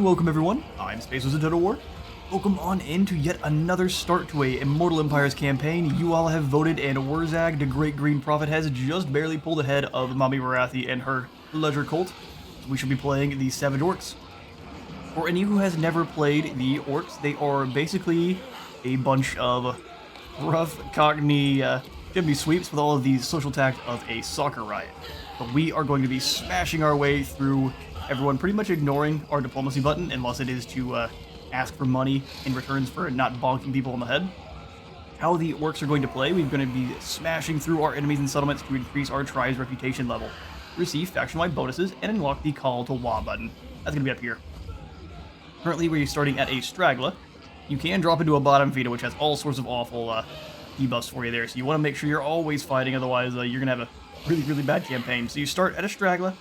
welcome everyone, I'm Space Wizard Total War. Welcome on into yet another start to a Immortal Empires campaign. You all have voted, and Wurzzag, the Great Green Prophet, has just barely pulled ahead of Mommy Marathi and her Pleasure Cult. So we should be playing the Savage Orcs. For any who has never played the Orcs, they are basically a bunch of rough Cockney chimney sweeps with all of the social tact of a soccer riot. But we are going to be smashing our way through everyone, pretty much ignoring our diplomacy button unless it is to ask for money in returns for not bonking people on the head. How the orcs are going to play, we're going to be smashing through our enemies and settlements to increase our tribe's reputation level, receive faction-wide bonuses, and unlock the Call to Wa button. That's going to be up here. Currently, we're starting at a straggler. You can drop into a bottom feeder, which has all sorts of awful debuffs for you there, so you want to make sure you're always fighting, otherwise you're going to have a really bad campaign. So you start at a straggler.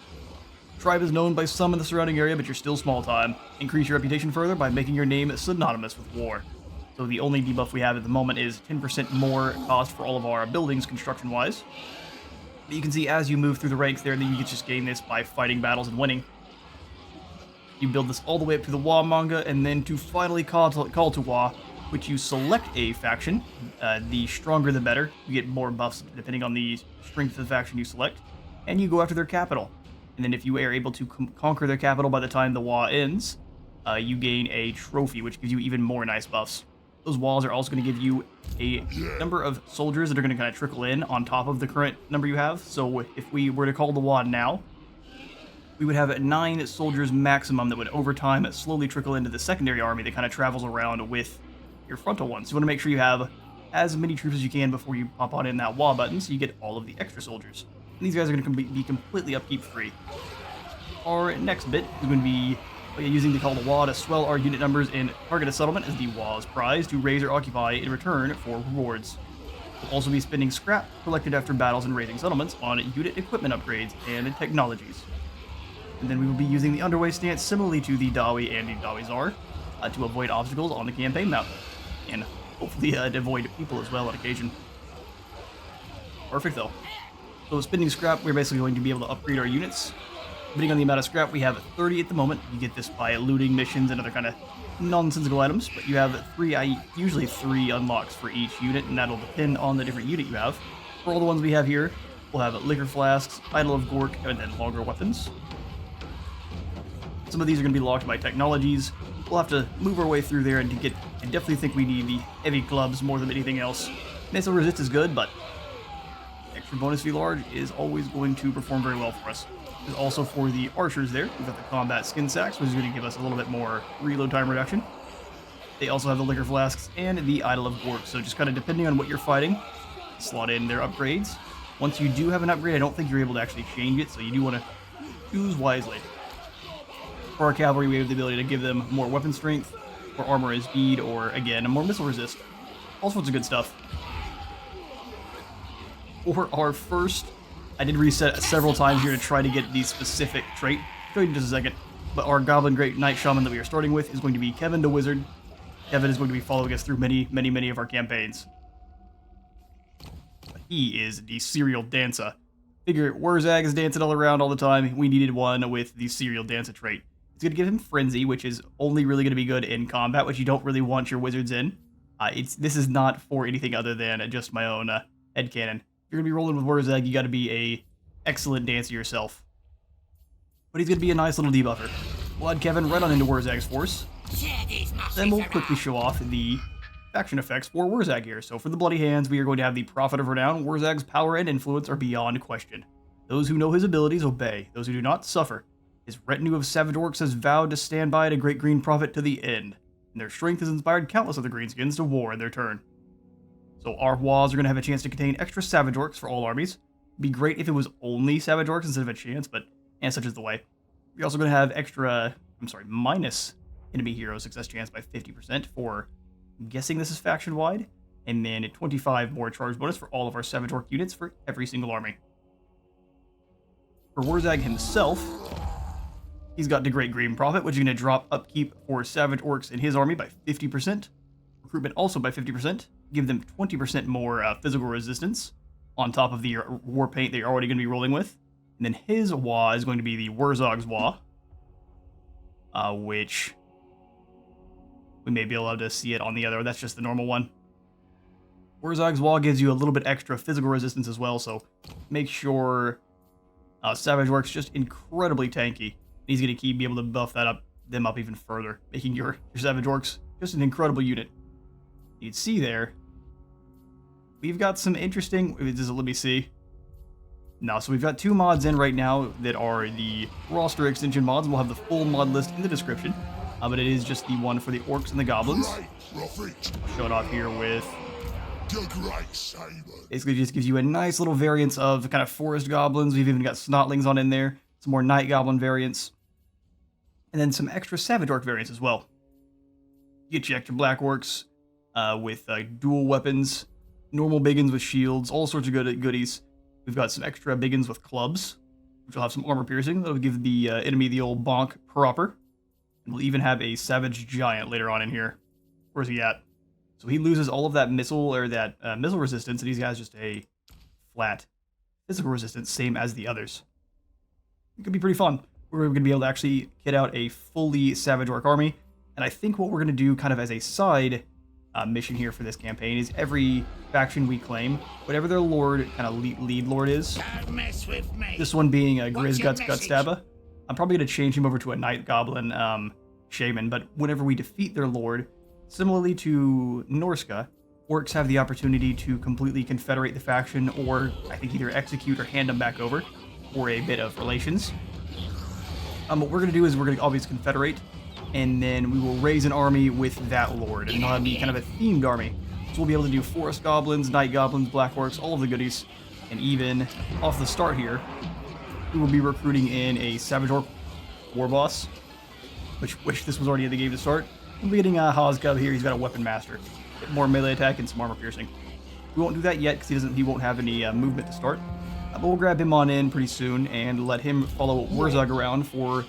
Tribe is known by some in the surrounding area, but you're still small time. Increase your reputation further by making your name synonymous with war. So the only debuff we have at the moment is 10% more cost for all of our buildings construction-wise. But you can see as you move through the ranks there that you can just gain this by fighting battles and winning. You build this all the way up to the Wa manga, and then to finally call to Wa, which you select a faction. The stronger the better. You get more buffs depending on the strength of the faction you select. And you go after their capital. And then if you are able to conquer their capital by the time the Wa ends, you gain a trophy, which gives you even more nice buffs. Those walls are also going to give you a number of soldiers that are going to kind of trickle in on top of the current number you have. So if we were to call the Wa now, we would have 9 soldiers maximum that would over time slowly trickle into the secondary army that kind of travels around with your frontal ones. You want to make sure you have as many troops as you can before you pop on in that Wa button, so you get all of the extra soldiers. And these guys are going to be completely upkeep free. Our next bit is going to be using the Call to Wa to swell our unit numbers and target a settlement as the Wa's prize to raise or occupy in return for rewards. We'll also be spending scrap collected after battles and raising settlements on unit equipment upgrades and technologies. And then we will be using the underway stance similarly to the Dawi and the Dawi Czar to avoid obstacles on the campaign map, and hopefully avoid people as well on occasion. Perfect though. So spending scrap, we're basically going to be able to upgrade our units. Depending on the amount of scrap, we have 30 at the moment. You get this by looting missions and other kind of nonsensical items, but you have usually 3 unlocks for each unit, and that'll depend on the different unit you have. For all the ones we have here, we'll have liquor flasks, Idol of Gork, and then longer weapons. Some of these are going to be locked by technologies. We'll have to move our way through there and I definitely think we need the heavy gloves more than anything else. Missile resist is good, but extra bonus V large is always going to perform very well for us. There's also for the archers there, we've got the combat skin sacks, which is going to give us a little bit more reload time reduction. They also have the liquor flasks and the Idol of Gork, so just kind of depending on what you're fighting, slot in their upgrades. Once you do have an upgrade, I don't think you're able to actually change it, so you do want to choose wisely. For our cavalry, we have the ability to give them more weapon strength, or armor and speed, or again, more missile resist. All sorts of good stuff. For our first, I did reset several times here to try to get the specific trait. I'll show you in just a second. But our Goblin Great Knight Shaman that we are starting with is going to be Kevin the Wizard. Kevin is going to be following us through many of our campaigns. But he is the serial dancer. Figure Wurzzag is dancing all around all the time. We needed one with the serial dancer trait. It's going to give him Frenzy, which is only really going to be good in combat, which you don't really want your wizards in. This is not for anything other than just my own headcanon. If you're going to be rolling with Wurzzag, you got to be a excellent dancer yourself. But he's going to be a nice little debuffer. We'll add Kevin right on into Wurzzag's force. Then we'll quickly show off the faction effects for Wurzzag here. So for the Bloody Hands, we are going to have the Prophet of Renown. Wurzzag's power and influence are beyond question. Those who know his abilities obey. Those who do not suffer. His retinue of savage orcs has vowed to stand by the Great Green Prophet to the end, and their strength has inspired countless other greenskins to war in their turn. So our walls are going to have a chance to contain extra savage orcs for all armies. It'd be great if it was only savage orcs instead of a chance, but such is the way. We're also going to have minus enemy hero success chance by 50% for, I'm guessing this is faction-wide, and then 25 more charge bonus for all of our savage orc units for every single army. For Wurzzag himself, he's got the Great Green Prophet, which is going to drop upkeep for Savage Orcs in his army by 50%. Recruitment also by 50%. Give them 20% more physical resistance on top of the war paint that you're already going to be rolling with. And then his Wa is going to be the Wurzzag's Wa. which we may be able to see it on the other. That's just the normal one. Wurzzag's Wall gives you a little bit extra physical resistance as well, so make sure Savage Orc's just incredibly tanky. He's going to be able to buff them up even further, making your Savage Orcs just an incredible unit. You'd see there, we've got some interesting, let me see. No, so we've got 2 mods in right now that are the roster extension mods. We'll have the full mod list in the description, but it is just the one for the Orcs and the Goblins. I'll show it off here with... Basically just gives you a nice little variance of kind of forest goblins. We've even got snotlings on in there, some more night goblin variants, and then some extra savage orc variants as well. You get your extra black orcs with dual weapons, normal biggins with shields, all sorts of goodies. We've got some extra biggins with clubs, which will have some armor piercing. That'll give the enemy the old bonk proper. And we'll even have a savage giant later on in here. Where's he at? So he loses all of that missile resistance, and he's got just a flat physical resistance, same as the others. It could be pretty fun. We're going to be able to actually kit out a fully Savage Orc army, and I think what we're going to do kind of as a side mission here for this campaign is every faction we claim, whatever their lord, kind of lead lord is, this one being a Gutstabba, I'm probably going to change him over to a Night Goblin Shaman, but whenever we defeat their lord, similarly to Norska, orcs have the opportunity to completely confederate the faction, or I think either execute or hand them back over for a bit of relations. What we're going to do is we're going to always confederate, and then we will raise an army with that lord, and it'll have be kind of a themed army. So we'll be able to do forest goblins, night goblins, black orcs, all of the goodies, and even off the start here, we will be recruiting in a Savage Orc war boss, which this was already in the game to start. We'll be getting Hozgub here. He's got a weapon master, more melee attack and some armor piercing. We won't do that yet because he won't have any movement to start. But we'll grab him on in pretty soon and let him follow Wurzzag around for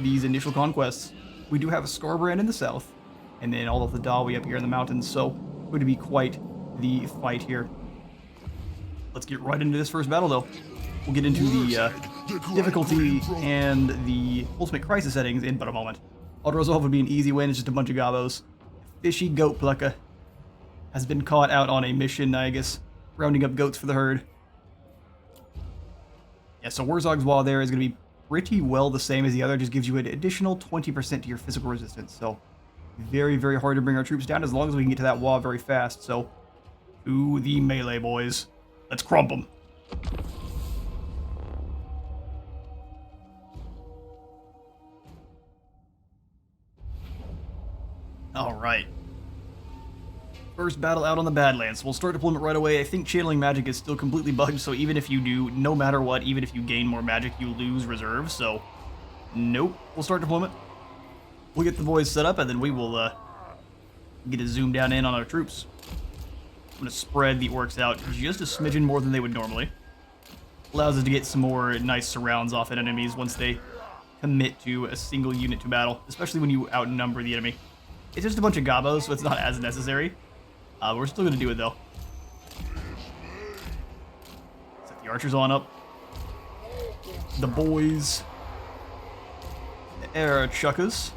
these initial conquests. We do have a Skarbrand in the south, and then all of the Dawi up here in the mountains, so it's going to be quite the fight here. Let's get right into this first battle, though. We'll get into the difficulty and the ultimate crisis settings in but a moment. Auto-resolve would be an easy win. It's just a bunch of gobos. Fishy Goat Plucker has been caught out on a mission, I guess, rounding up goats for the herd. Yeah, so Wurzzag's Wall there is going to be pretty well the same as the other. Just gives you an additional 20% to your physical resistance. So very, very hard to bring our troops down as long as we can get to that wall very fast. So to the melee, boys. Let's crump them. All right. First battle out on the Badlands. We'll start deployment right away. I think channeling magic is still completely bugged, so even if you do, no matter what, even if you gain more magic, you lose reserves, so nope. We'll start deployment. We'll get the boys set up, and then we will get to zoom down in on our troops. I'm going to spread the orcs out just a smidgen more than they would normally. Allows us to get some more nice surrounds off at enemies once they commit to a single unit to battle, especially when you outnumber the enemy. It's just a bunch of gobos, so it's not as necessary. We're still going to do it, though. Set the archers on up. The boys. The air chuckers.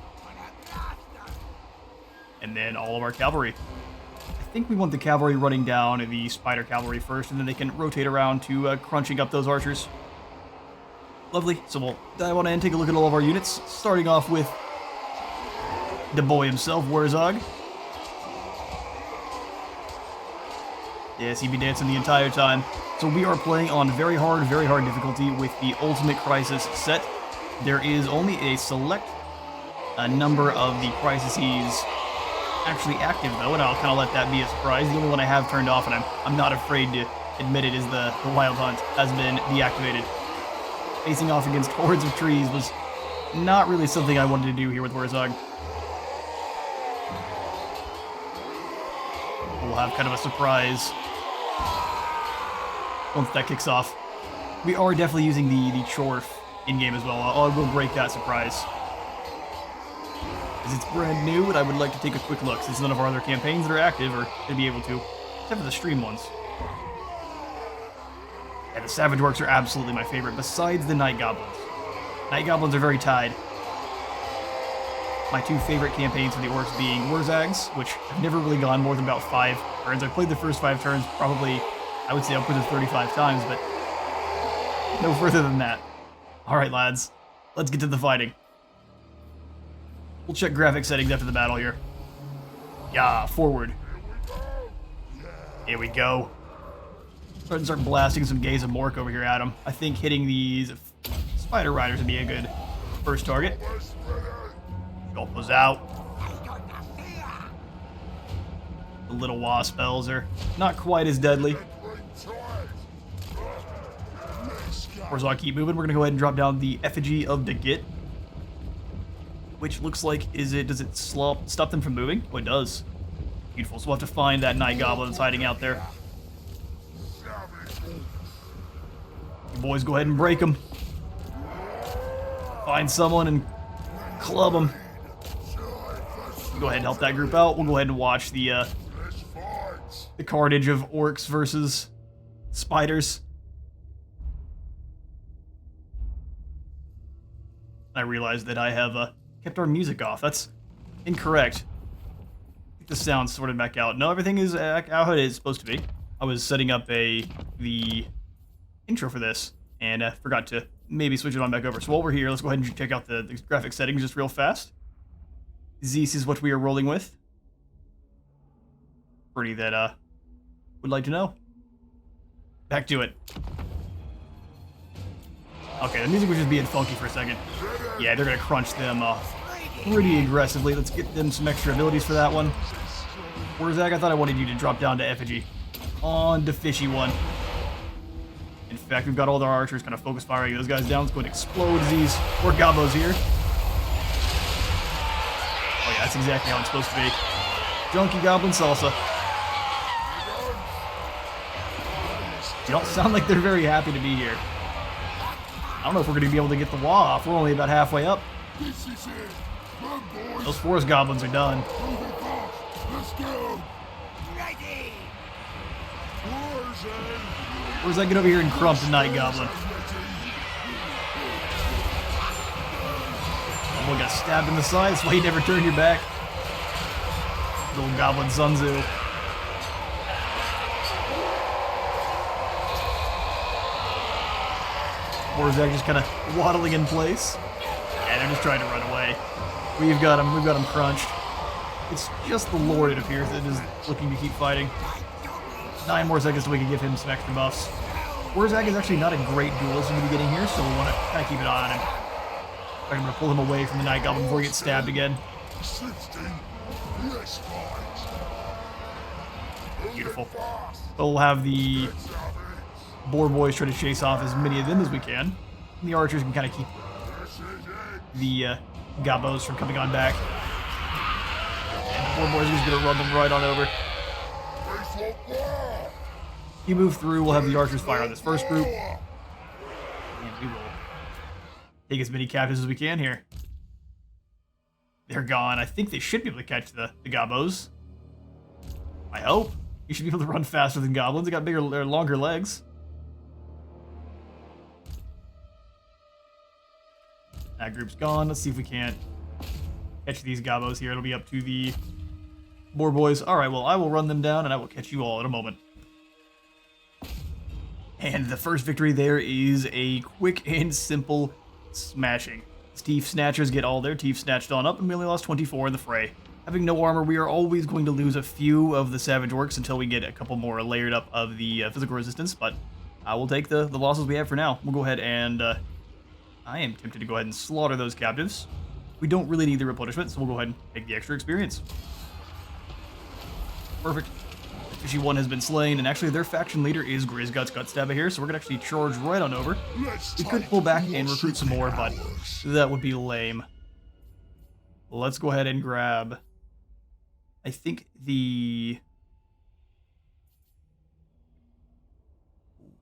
And then all of our cavalry. I think we want the cavalry running down the spider cavalry first, and then they can rotate around to crunching up those archers. Lovely. So we'll dive on in and take a look at all of our units, starting off with the boy himself, Wurzzag. Yes, he'd be dancing the entire time. So we are playing on very hard difficulty with the Ultimate Crisis set. There is only a select number of the crises actually active, though, and I'll kind of let that be a surprise. The only one I have turned off, and I'm not afraid to admit it, is the Wild Hunt has been deactivated. Facing off against hordes of trees was not really something I wanted to do here with Wurzzag. We'll have kind of a surprise once that kicks off. We are definitely using the Chorf in-game as well. I will break that surprise, as it's brand new, and I would like to take a quick look, since none of our other campaigns that are active are going to be able to, except for the stream ones. And the Savage Orcs are absolutely my favorite, besides the Night Goblins. Night Goblins are very tied. My two favorite campaigns for the orcs being Wurzzag's, which I've never really gone more than about 5 turns. I've played the first 5 turns probably, I would say, upwards of 35 times, but no further than that. Alright, lads. Let's get to the fighting. We'll check graphic settings after the battle here. Yeah, forward. Here we go. Start blasting some gaze of Mork over here at him. I think hitting these Spider Riders would be a good first target. Gulp those out. The little wasp spells are not quite as deadly. Wurzzag, keep moving. We're gonna go ahead and drop down the effigy of the Git, which looks like does it stop them from moving? Oh, it does. Beautiful. So we'll have to find that night goblin that's hiding out there. You boys, go ahead and break them. Find someone and club them. Go ahead and help that group out. We'll go ahead and watch the carnage of orcs versus spiders. I realized that I have kept our music off. That's incorrect. I think the sound's sorted back out. No, everything is how it is supposed to be. I was setting up the intro for this, and forgot to maybe switch it on back over. So while we're here, let's go ahead and check out the graphic settings just real fast. This is what we are rolling with. Pretty that would like to know. Back to it. Okay, the music was just being funky for a second. Yeah, they're gonna crunch them pretty aggressively. Let's get them some extra abilities for that one. Wurzzag, I thought I wanted you to drop down to effigy. On to fishy one. In fact, we've got all our archers kind of focus firing those guys down. Let's go and explode these orc gobos here. Oh yeah, that's exactly how it's supposed to be. Junky goblin salsa. They don't sound like they're very happy to be here. I don't know if we're going to be able to get the wall off. We're only about halfway up. Those forest goblins are done. Where's that get over here and crump the night goblin? Oh boy, got stabbed in the side. That's why you never turn your back. Little goblin Sun Tzu. Wurzzag just kind of waddling in place. Yeah, they're just trying to run away. We've got him crunched. It's just the Lord, it appears, that is looking to keep fighting. 9 more seconds so we can give him some extra buffs. Wurzzag is actually not a great duelist in the beginning here, so we want to kind of keep an eye on him. I'm going to pull him away from the Night Goblin before he gets stabbed again. Beautiful. So we'll have the boys try to chase off as many of them as we can. And the archers can kind of keep the gobos from coming on back. And boys are just going to run them right on over. You move through, we'll have the archers fire on this first group. And we will take as many captives as we can here. They're gone. I think they should be able to catch the gobos. I hope. You should be able to run faster than goblins. They got bigger, longer legs. That group's gone. Let's see if we can't catch these gobos here. It'll be up to the boys. Alright, well, I will run them down and I will catch you all in a moment. And the first victory there is a quick and simple smashing. Teeth Snatchers get all their teeth snatched on up, and we only lost 24 in the fray. Having no armor, we are always going to lose a few of the Savage Orcs until we get a couple more layered up of the physical resistance, but we'll take the losses we have for now. We'll go ahead and I am tempted to go ahead and slaughter those captives. We don't really need the replenishment, so we'll go ahead and take the extra experience. Perfect. Fishy one has been slain, and actually their faction leader is Grizzguts Gutstabber here, so we're going to actually charge right on over. We could pull back and recruit some more, but that would be lame. Let's go ahead and grab, I think, the...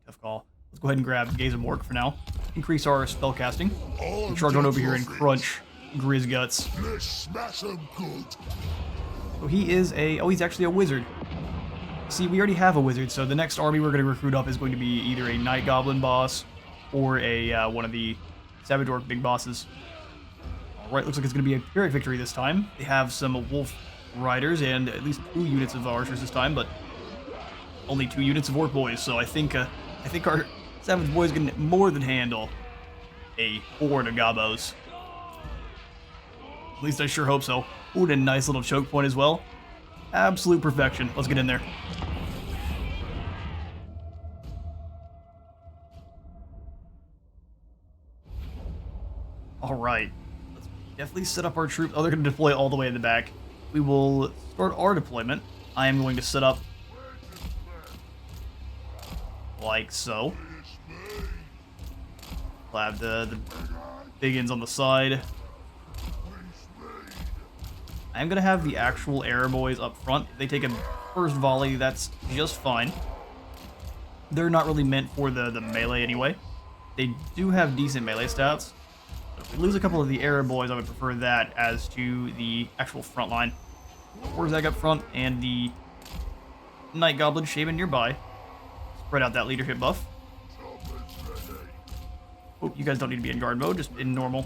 Tough call. Let's go ahead and grab Gaze of Mork for now. Increase our spell casting. And charge on over here and crunch Grizzguts. So he is a... Oh, he's actually a wizard. See, we already have a wizard, so the next army we're going to recruit up is going to be either a Night Goblin boss or a one of the Savage Orc big bosses. Alright, looks like it's going to be a Pyrrhic victory this time. They have some Wolf Riders and at least 2 units of Archers this time, but only 2 units of Orc Boys, so I think our Savage Boys can more than handle a horde of Gobos. At least I sure hope so. Ooh, and a nice little choke point as well. Absolute perfection. Let's get in there. Alright. Let's definitely set up our troops. Oh, they're going to deploy all the way in the back. We will start our deployment. I am going to set up like so. We'll have the big ends on the side. I'm going to have the actual arrow boys up front. If they take a first volley, that's just fine. They're not really meant for the melee anyway. They do have decent melee stats. But if we lose a couple of the arrow boys, I would prefer that as to the actual front line. Wurzzag up front and the Night Goblin Shaman nearby. Spread out that leadership buff. Oh, you guys don't need to be in guard mode, just in normal.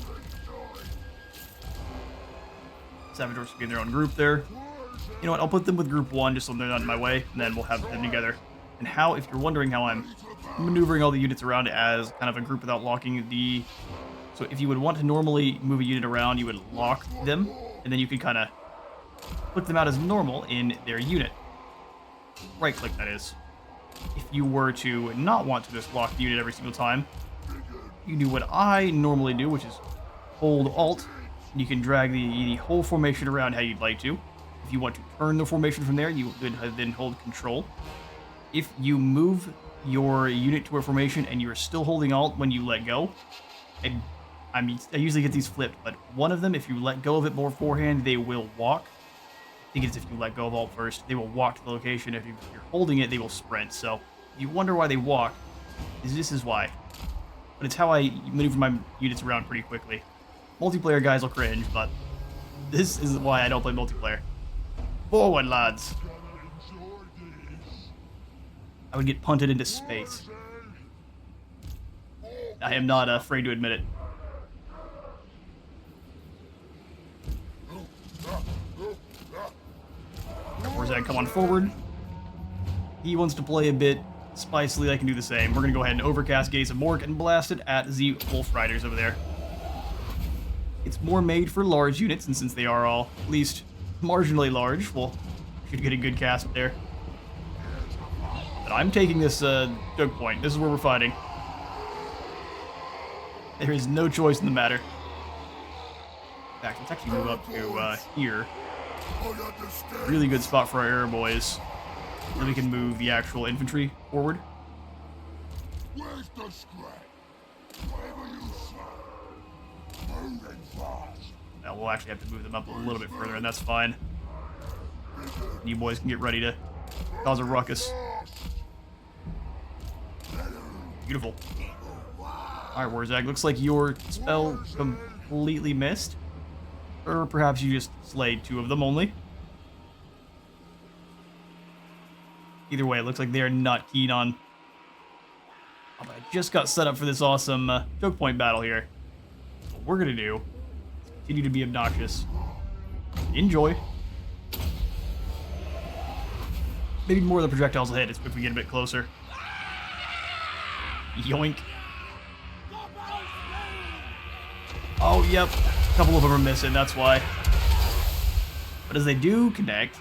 Savage Orcs can be in their own group there. You know what, I'll put them with group 1 just so they're not in my way, and then we'll have them together. And how, if you're wondering how I'm maneuvering all the units around as kind of a group without locking the... So if you would want to normally move a unit around, you would lock them, and then you could kind of put them out as normal in their unit. Right click, that is. If you were to not want to just lock the unit every single time, you do what I normally do, which is hold Alt. You can drag the whole formation around how you'd like to. If you want to turn the formation from there, you would then hold Control. If you move your unit to a formation and you're still holding Alt when you let go, and I usually get these flipped, but one of them, if you let go of it beforehand, they will walk. I think it's if you let go of Alt first, they will walk to the location. If you're holding it, they will sprint. So if you wonder why they walk, this is why. But it's how I maneuver my units around pretty quickly. Multiplayer guys will cringe, but this is why I don't play multiplayer. Forward, lads. I would get punted into space. I am not afraid to admit it. Wurzzag, come on forward. He wants to play a bit spicily. I can do the same. We're going to go ahead and overcast Gates of Mork and blast it at the Wolf Riders over there. It's more made for large units, and since they are all at least marginally large, well, should get a good cast there. But I'm taking this choke point. This is where we're fighting. There is no choice in the matter. In fact, let's actually move up to here. Really good spot for our arrow boys. Then we can move the actual infantry forward. Where's the scrap? Whatever you say. Moving fast. Now we'll actually have to move them up a little bit further, and that's fine. And you boys can get ready to cause a ruckus. Beautiful. Alright, Wurzzag, looks like your spell completely missed. Or perhaps you just slayed 2 of them only. Either way, it looks like they are not keen on... Oh, but I just got set up for this awesome choke point battle here. What we're going to do is continue to be obnoxious. Enjoy. Maybe more of the projectiles will hit if we get a bit closer. Yoink. Oh, yep. A couple of them are missing, that's why. But as they do connect,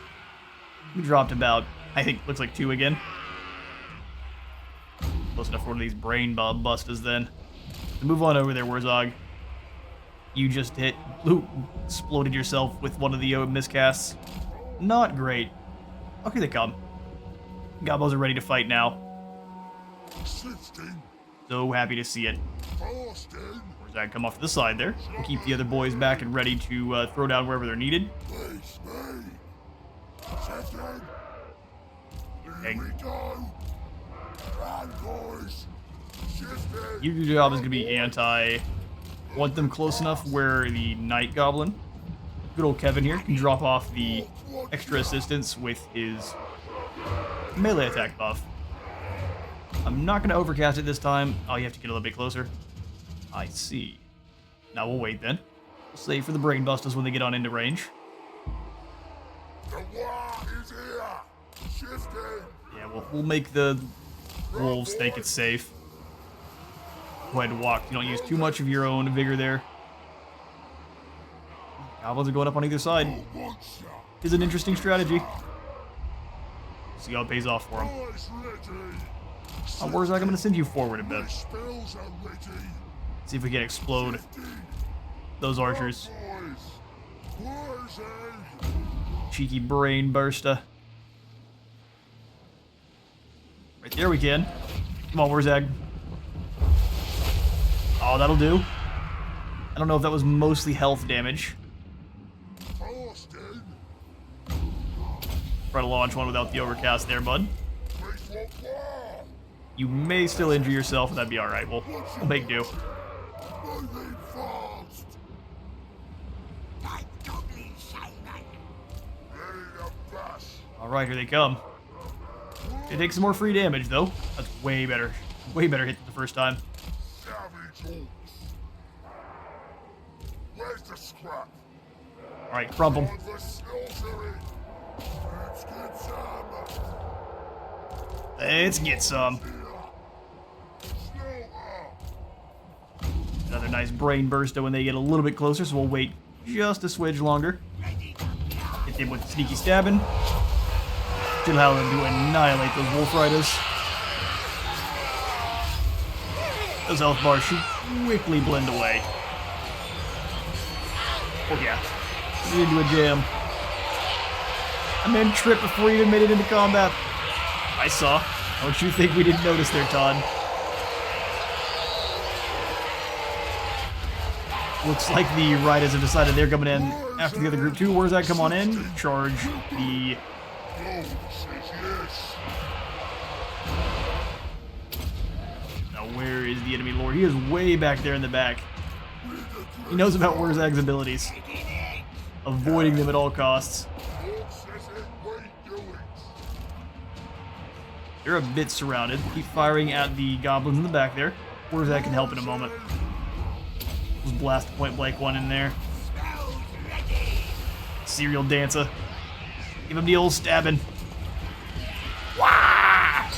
we dropped about, I think, looks like 2 again. Close enough for one of these brain busters then. To move on over there, Wurzzag. You just exploded yourself with one of the miscasts. Not great. Oh, here they come. Gobos are ready to fight now. So happy to see it. Wurzzag, come off to the side there. We'll keep the other boys back and ready to throw down wherever they're needed. Okay. Your job is going to be anti. Want them close enough where the Night Goblin, good old Kevin here, can drop off the extra assistance with his melee attack buff. I'm not going to overcast it this time. Oh, you have to get a little bit closer. I see. Now we'll wait then. Save for the brain busters when they get on into range. The war is here. Shifting. Yeah, we'll make the wolves think it's safe. Go ahead and walk. You don't use too much of your own vigor there. Goblins are going up on either side. Is an interesting strategy. See how it pays off for them. Wurzzag, I'm going to send you forward a bit. See if we can explode those archers. Cheeky brain burster. Right there we can. Come on, Wurzzag. Oh, that'll do. I don't know if that was mostly health damage. Try to launch one without the overcast there, bud. You may still injure yourself, but that'd be alright. We'll make do. Alright, here they come. It takes some more free damage, though. That's way better. Way better hit than the first time. Where's the scrap? Alright, crump them. Let's get some. Another nice brain burster when they get a little bit closer, so we'll wait just a swidge longer. Hit them with sneaky stabbing. Should allow them to annihilate those wolf riders. Those health bars should quickly blend away. Oh yeah, get into a jam. A man tripped before he even made it into combat. I saw. Don't you think we didn't notice there, Todd? Looks like the Riders have decided they're coming in after the other group too. Wurzzag, come on in. Charge the... Now where is the enemy lord? He is way back there in the back. He knows about Wurzzag's abilities. Avoiding them at all costs. They're a bit surrounded. Keep firing at the goblins in the back there. Wurzzag can help in a moment. Just blast a point blank one in there. Serial dancer. Give him the old stabbing. Wah!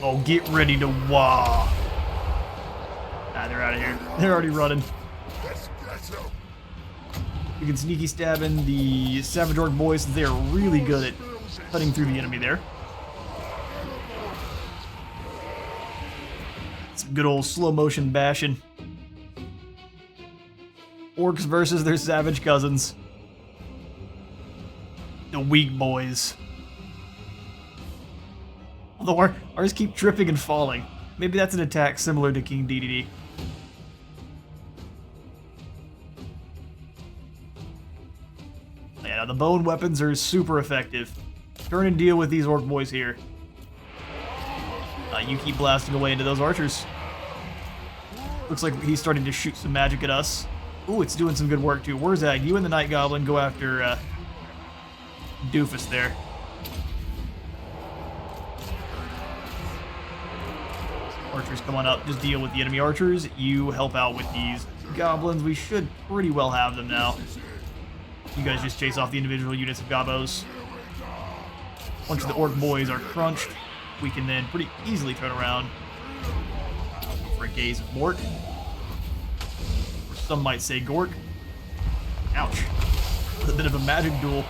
Oh, get ready to wah. Ah, they're out of here. They're already running. You can sneaky stab in the Savage Orc boys. They're really good at cutting through the enemy there. Some good old slow motion bashing. Orcs versus their savage cousins. The weak boys. Although ours keep tripping and falling. Maybe that's an attack similar to King DDD. Yeah, the bone weapons are super effective. Turn and deal with these orc boys here. You keep blasting away into those archers. Looks like he's starting to shoot some magic at us. Ooh, it's doing some good work too. Wurzzag, you and the Night Goblin go after Doofus there. Archers come on up, just deal with the enemy archers. You help out with these goblins. We should pretty well have them now. You guys just chase off the individual units of gobos. Once the orc boys are crunched, we can then pretty easily turn around for a gaze of Mort. Or some might say Gork. Ouch. A bit of a magic duel.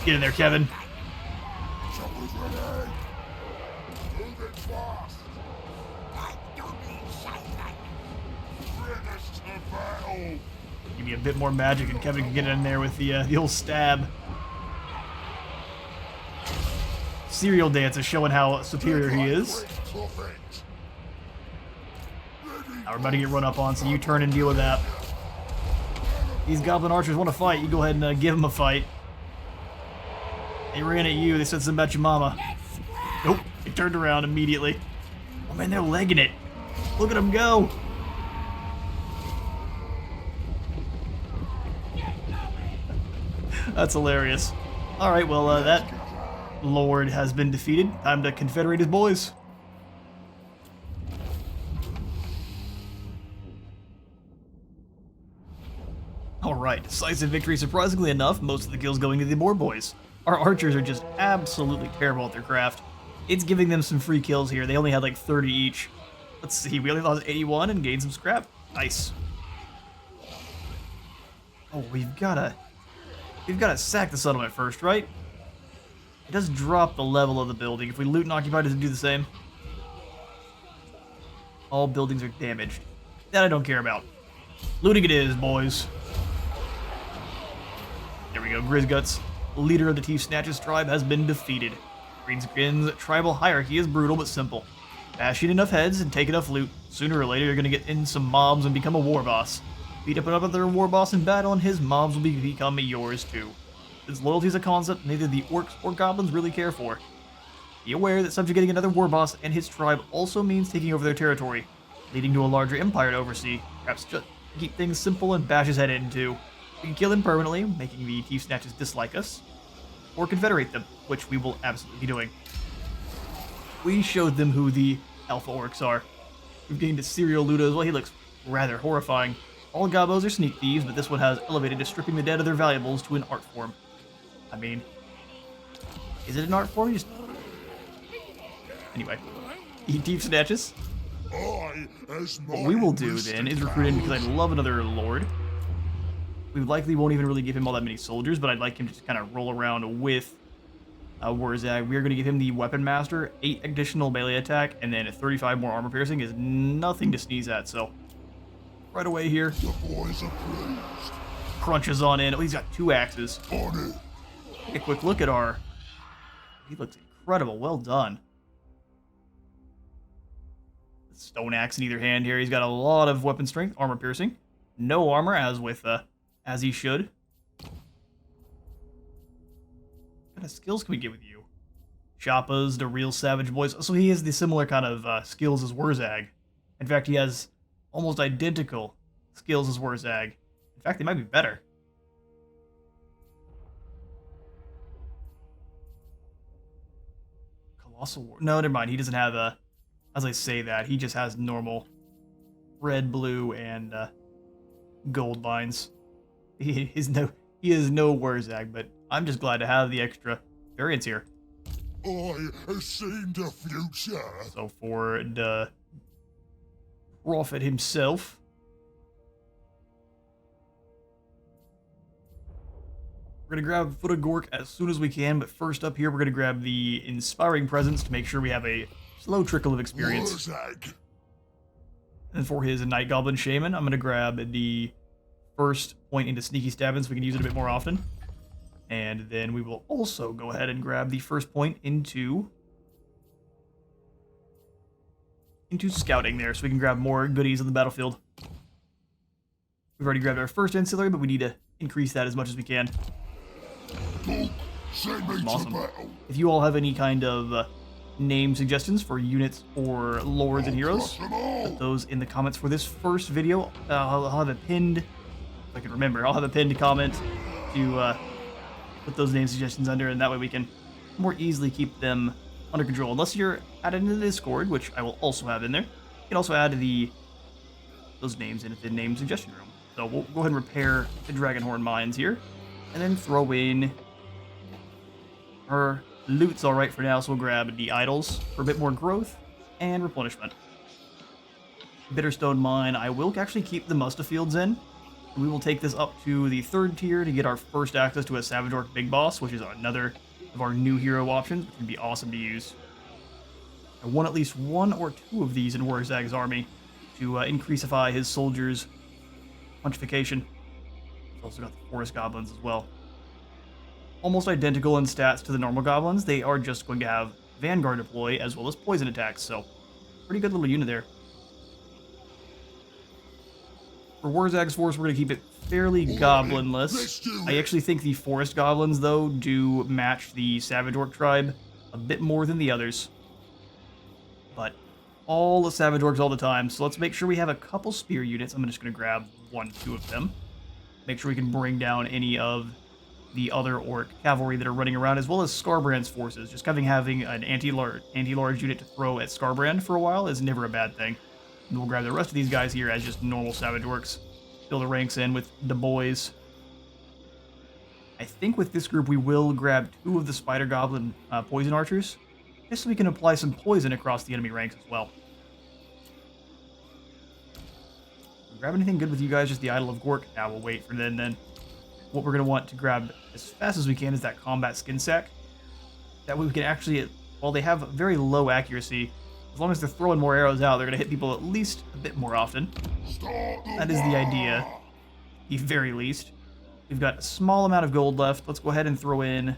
Get in there, Kevin. Give me a bit more magic and Kevin can get in there with the old stab. Serial Dance is showing how superior he is. Now we're about to get run up on, so you turn and deal with that. These goblin archers want to fight. You go ahead and give them a fight. They ran at you. They said something about your mama. Nope. They turned around immediately. Oh man, they're legging it. Look at them go. That's hilarious. Alright, well, that Lord has been defeated. Time to confederate his boys. Alright, decisive victory. Surprisingly enough, most of the kills going to the Boar boys. Our archers are just absolutely terrible at their craft. It's giving them some free kills here. They only had like 30 each. Let's see, we only lost 81 and gained some scrap. Nice. Oh, we've gotta sack the settlement first, right? It does drop the level of the building. If we loot and occupy, does it do the same? All buildings are damaged. That I don't care about. Looting it is, boys. There we go, Grizzguts, leader of the Thief Snatches tribe, has been defeated. Greenskin's tribal hierarchy is brutal but simple. Bash in enough heads and take enough loot, sooner or later you're gonna get in some mobs and become a war boss. Beat up another war boss in battle and his mobs will become yours too. Since loyalty is a concept neither the orcs or goblins really care for. Be aware that subjugating another war boss and his tribe also means taking over their territory, leading to a larger empire to oversee. Perhaps just keep things simple and bash his head in too. We can kill him permanently, making the Thief Snatches dislike us, or confederate them, which we will absolutely be doing. We showed them who the alpha orcs are. We've gained a serial looter as well. He looks rather horrifying. All gobos are sneak thieves, but this one has elevated to stripping the dead of their valuables to an art form. I mean, is it an art form? Just anyway, eat Thief Snatches. What we will do then is recruit him because I love another lord. We likely won't even really give him all that many soldiers, but I'd like him to just kind of roll around with Wurzzag. We are going to give him the Weapon Master, 8 additional melee attack, and then 35 more armor piercing is nothing to sneeze at, so right away here. The boys are pleased. Crunches on in. Oh, he's got 2 axes. On it. Take a quick look at our... He looks incredible. Well done. Stone axe in either hand here. He's got a lot of weapon strength, armor piercing. No armor, as he should. What kind of skills can we get with you? Choppas, the real savage boys. So he has the similar kind of skills as Wurzzag. In fact, he has almost identical skills as Wurzzag. In fact, they might be better. Colossal War. No, never mind. He doesn't have a... As I say that, he just has normal red, blue, and gold lines. He is no Wurzzag, but I'm just glad to have the extra variants here. I have seen the future. So for the prophet himself, we're gonna grab Foot of Gork as soon as we can, but first up here we're gonna grab the Inspiring Presence to make sure we have a slow trickle of experience. Wurzzag. And for his Night Goblin Shaman, I'm going to grab the first point into Sneaky Stabbing so we can use it a bit more often. And then we will also go ahead and grab the first point into Scouting there so we can grab more goodies on the battlefield. We've already grabbed our first ancillary, but we need to increase that as much as we can. Awesome. If you all have any kind of... name suggestions for units or lords and heroes, put those in the comments for this first video. I'll have a pinned, if I can remember, I'll have a pinned comment to put those name suggestions under, and that way we can more easily keep them under control. Unless you're added into the Discord, which I will also have in there. You can also add those names into the name suggestion room. So we'll go ahead and repair the Dragonhorn mines here, and then throw in her loot's alright for now, so we'll grab the idols for a bit more growth and replenishment. Bitterstone Mine, I will actually keep the Mustafields in. We will take this up to the 3rd tier to get our first access to a Savage Orc Big Boss, which is another of our new hero options, which would be awesome to use. I want at least 1 or 2 of these in Wurzzag's army to increasify his soldiers' punchification. We've also got the Forest Goblins as well. Almost identical in stats to the normal goblins. They are just going to have Vanguard deploy as well as poison attacks, so pretty good little unit there. For Wurzzag's force, we're going to keep it fairly goblinless. I actually think the Forest Goblins, though, do match the Savage Orc tribe a bit more than the others. But all the Savage Orcs all the time, so let's make sure we have a couple spear units. I'm just going to grab 1, 2 of them. Make sure we can bring down any of the other orc cavalry that are running around, as well as Skarbrand's forces. Just having an anti-large unit to throw at Skarbrand for a while is never a bad thing. And we'll grab the rest of these guys here as just normal savage orcs. Fill the ranks in with the boys. I think with this group we will grab 2 of the spider goblin poison archers, just so we can apply some poison across the enemy ranks as well. Grab anything good with you guys? Just the Idol of Gork? Now we'll wait for then. What we're going to want to grab as fast as we can is that combat skin sack. That way we can actually, while they have very low accuracy, as long as they're throwing more arrows out, they're going to hit people at least a bit more often. That is the idea, the very least. We've got a small amount of gold left. Let's go ahead and throw in...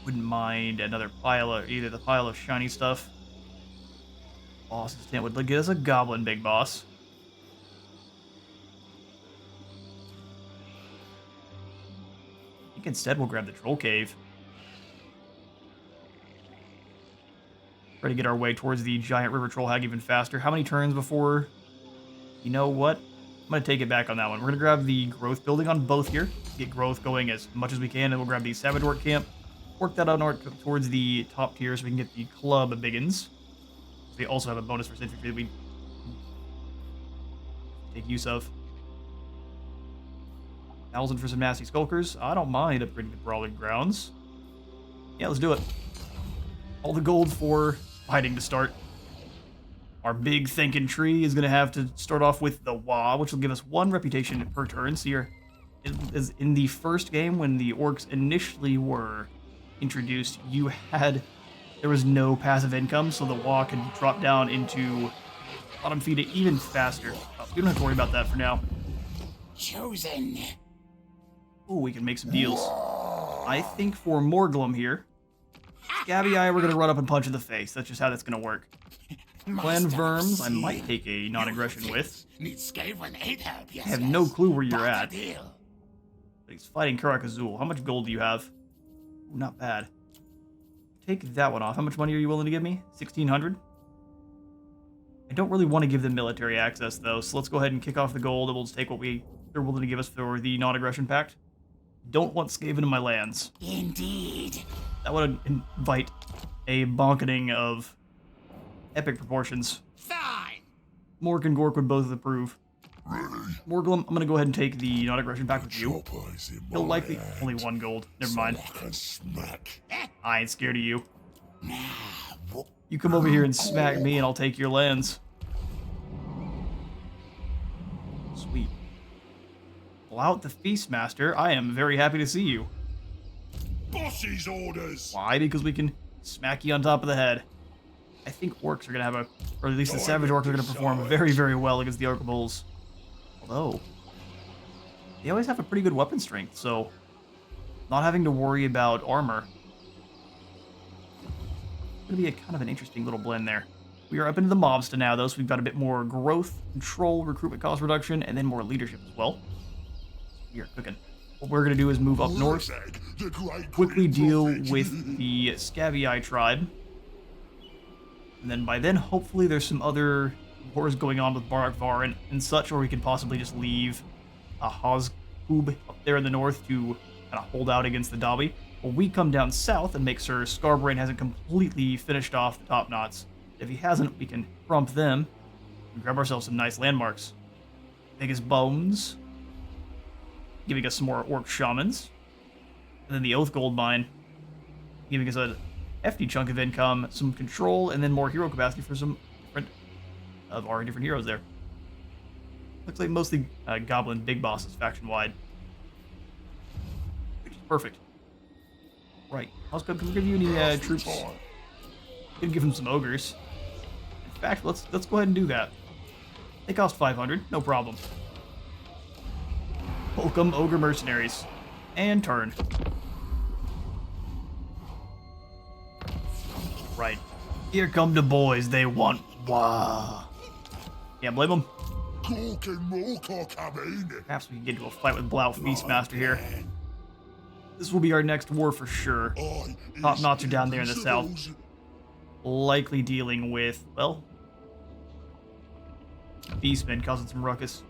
Wouldn't mind another pile of, either the pile of shiny stuff. Boss's tent would get us a goblin big boss. I think instead we'll grab the troll cave. Try to get our way towards the giant river troll hag even faster. How many turns before? You know what? I'm going to take it back on that one. We're going to grab the growth building on both here. Get growth going as much as we can, and we'll grab the savage orc camp. Work that out towards the top tier so we can get the club biggins. They also have a bonus for infantry that we take use of. 1,000 for some nasty skulkers. I don't mind upgrading the brawling grounds. Yeah, let's do it. All the gold for fighting to start. Our big thinking tree is going to have to start off with the Wah, which will give us 1 reputation per turn. So you're, as in the first game when the orcs initially were introduced, there was no passive income, so the Wah could drop down into bottom feed it even faster. We don't have to worry about that for now. Chosen. Ooh, we can make some deals. I think for Morglum here, Scabby Eye we're going to run up and punch in the face. That's just how that's going to work. Clan Verms, I might take a non-aggression with. I have no clue where you're at. But he's fighting Karak Azul. How much gold do you have? Ooh, not bad. Take that one off. How much money are you willing to give me? 1,600? I don't really want to give them military access, though, so let's go ahead and kick off the gold, and we'll just take what they're willing to give us for the non-aggression pact. Don't want Skaven in my lands. Indeed. That would invite a bonketing of epic proportions. Fine. Mork and Gork would both approve. Ready? Morglum, I'm going to go ahead and take the non-aggression pact with you. Chopper's in He'll my likely... hand. Only 1 gold. Never mind. Smack and smack. I ain't scared of you. You come over here and smack me and I'll take your lands. Sweet. Pull out the Feastmaster. I am very happy to see you. Boss's orders. Why? Because we can smack you on top of the head. I think orcs are going to have or at least the savage orcs are going to perform very, very well against the orc bulls. Although, they always have a pretty good weapon strength, so not having to worry about armor. It's going to be a kind of an interesting little blend there. We are up into the mobs to now, though, so we've got a bit more growth, control, recruitment cost reduction, and then more leadership as well. We are cooking. What we're going to do is move up north, Wurzzag, the great quickly green deal prophet. with the Scabby Eye tribe. And then by then, hopefully there's some other wars going on with Barak Var and such, or we could possibly just leave a Hozkub up there in the north to kind of hold out against the Dobby. Or we come down south and make sure Skarbrand hasn't completely finished off the top knots. If he hasn't, we can trump them and grab ourselves some nice landmarks. Biggest bones, giving us some more orc shamans. And then the Oath Gold Mine, giving us a hefty chunk of income, some control, and then more hero capacity for some different of our different heroes there. Looks like mostly Goblin Big Bosses faction-wide. Which is perfect. Right. Hozkub, can we give you any troops? Gonna give him some ogres. In fact, let's go ahead and do that. They cost 500, no problem. Welcome, ogre mercenaries. And turn. Right. Here come the boys. They want Wah. Can't blame them. Gork and Mork are coming. Perhaps we can get into a fight with Blau Feastmaster here. This will be our next war for sure. Top knots are down there in the south. Likely dealing with, well, Beastmen causing some ruckus.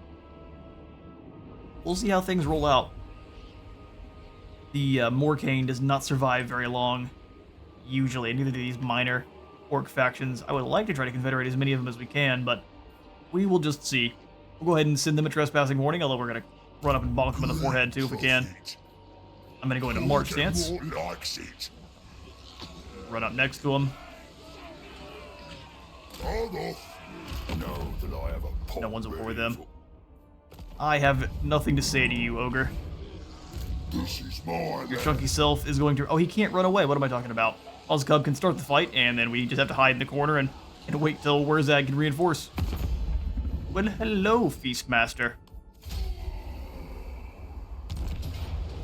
We'll see how things roll out. The Morcane does not survive very long, usually, neither do these minor orc factions. I would like to try to confederate as many of them as we can, but we will just see. We'll go ahead and send them a trespassing warning, although we're going to run up and bonk them in the forehead too if we can. I'm going to go into march stance. Run up next to them. No one's over them. I have nothing to say to you, ogre. Your chunky self is going to... Oh, he can't run away. What am I talking about? Ozcub can start the fight, and then we just have to hide in the corner and wait till Wurzzag can reinforce. Well, hello, Feastmaster.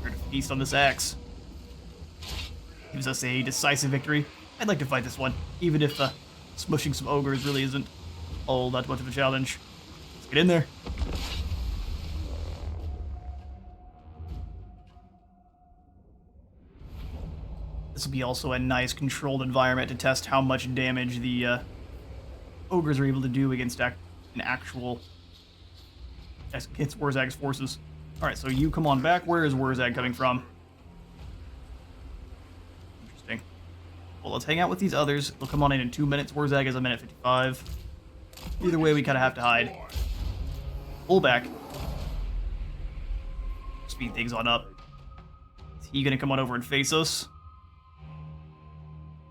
Here to feast on this axe. Gives us a decisive victory. I'd like to fight this one, even if smushing some ogres really isn't all that much of a challenge. Let's get in there. This will be also a nice controlled environment to test how much damage the ogres are able to do against against Wurzzag's forces. Alright, so you come on back. Where is Wurzzag coming from? Interesting. Well, let's hang out with these others. They'll come on in 2 minutes. Wurzzag is a minute 55. Either way, we kind of have to hide. Pull back. Speed things on up. Is he going to come on over and face us?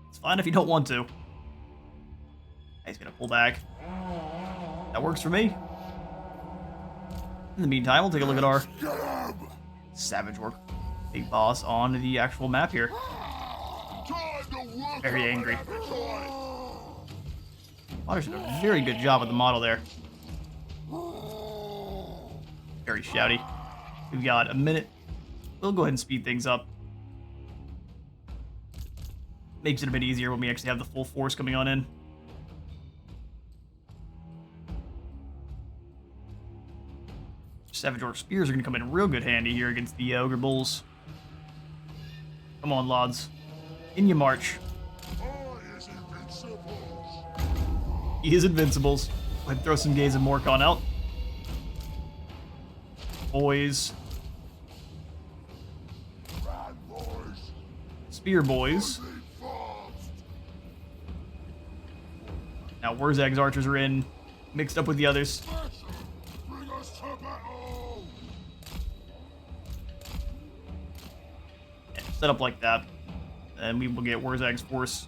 It's fine if you don't want to. He's going to pull back. That works for me. In the meantime, we'll take a look at our savage orc big boss on the actual map here. Very angry. Otters did a very good job with the model there. Very shouty. We've got a minute. We'll go ahead and speed things up. Makes it a bit easier when we actually have the full force coming on in. Savage Orc Spears are going to come in real good handy here against the Ogre Bulls. Come on, lads. In you march. He is invincibles. Go ahead and throw some Gaze of Morcon out. Boys. Spear boys. Now Wurzzag's archers are in, mixed up with the others. Yeah, set up like that, and we will get Wurzzag's force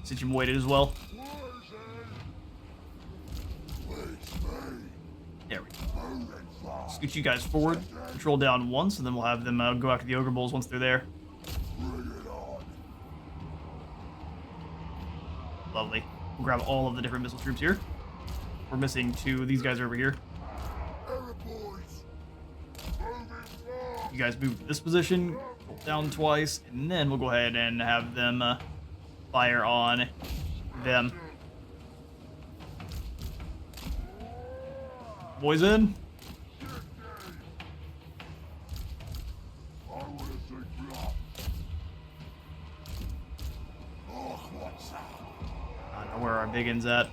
situated as well. There we go. Scoot you guys forward, control down once, and then we'll have them go after the Ogre Bulls once they're there. Lovely. We'll grab all of the different missile troops here. We're missing 2. These guys are over here. You guys move to this position, hold down twice, and then we'll go ahead and have them fire on them. Boys in. I know where our biggins at.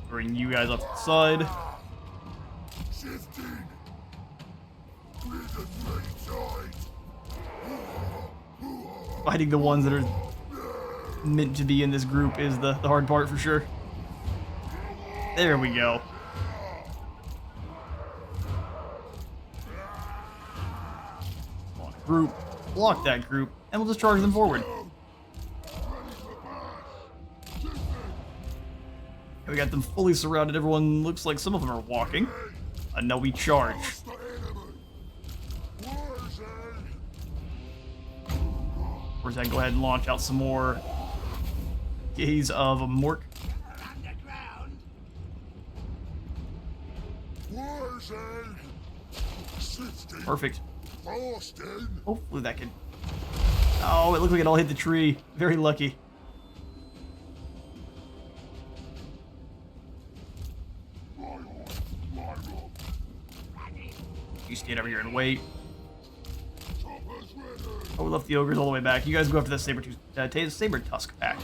Bring you guys up to the side. Fighting the ones that are meant to be in this group is the hard part for sure. There we go. Come on, group. Block that group, and we'll just charge them forward. And we got them fully surrounded. Everyone looks like some of them are walking. And now we charge. Where's that? Go ahead and launch out some more Gaze of a Mork. Perfect. Hopefully that can... Oh, it looked like it all hit the tree. Very lucky. You stand over here and wait. Oh, we left the ogres all the way back. You guys go after that saber tusk pack.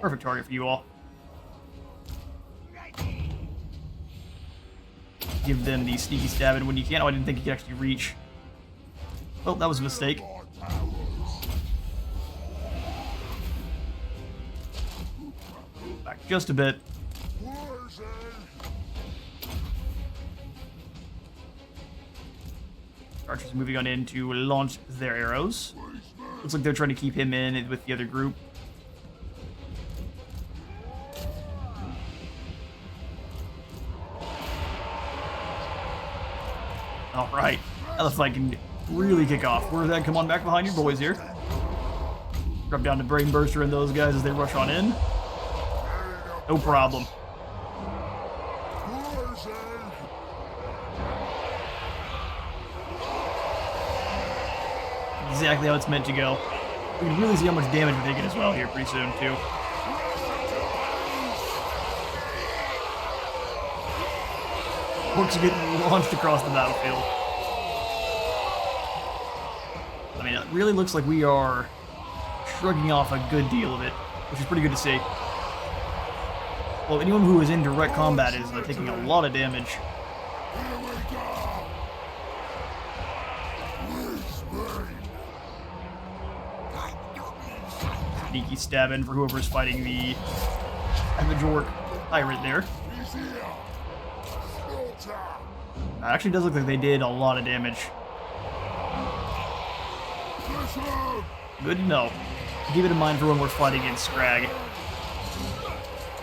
Perfect target for you all. give them the sneaky stabbing when you can. Oh, I didn't think you could actually reach. Well, that was a mistake. Back just a bit. Archers moving on in to launch their arrows. Looks like they're trying to keep him in with the other group. Alright, now the fight can really kick off. Wurzzag, come on back behind your boys here. Drop down to Brain Burster and those guys as they rush on in. No problem. Exactly how it's meant to go. We can really see how much damage we're taking as well here pretty soon, too. Orcs are getting launched across the battlefield. I mean, it really looks like we are shrugging off a good deal of it, which is pretty good to see. Well, anyone who is in direct combat is taking a lot of damage. Sneaky stabbing for whoever's fighting the Orc tyrant there. It actually does look like they did a lot of damage. Good to know. Keep it in mind for when we're fighting against Scrag.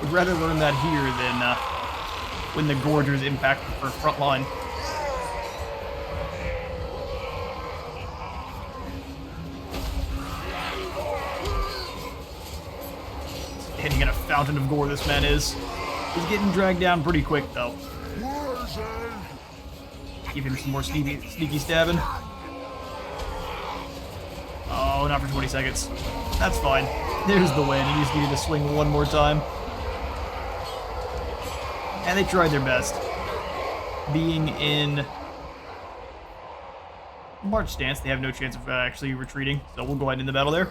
Would rather learn that here than when the Gorgers impact the front line. Hitting in a fountain of gore, this man is. He's getting dragged down pretty quick, though. Give him some more sneaky stabbing. Oh, not for 20 seconds. That's fine. There's the win. He just needed to swing one more time. And they tried their best. Being in march stance, they have no chance of actually retreating, so we'll go ahead and end the battle there.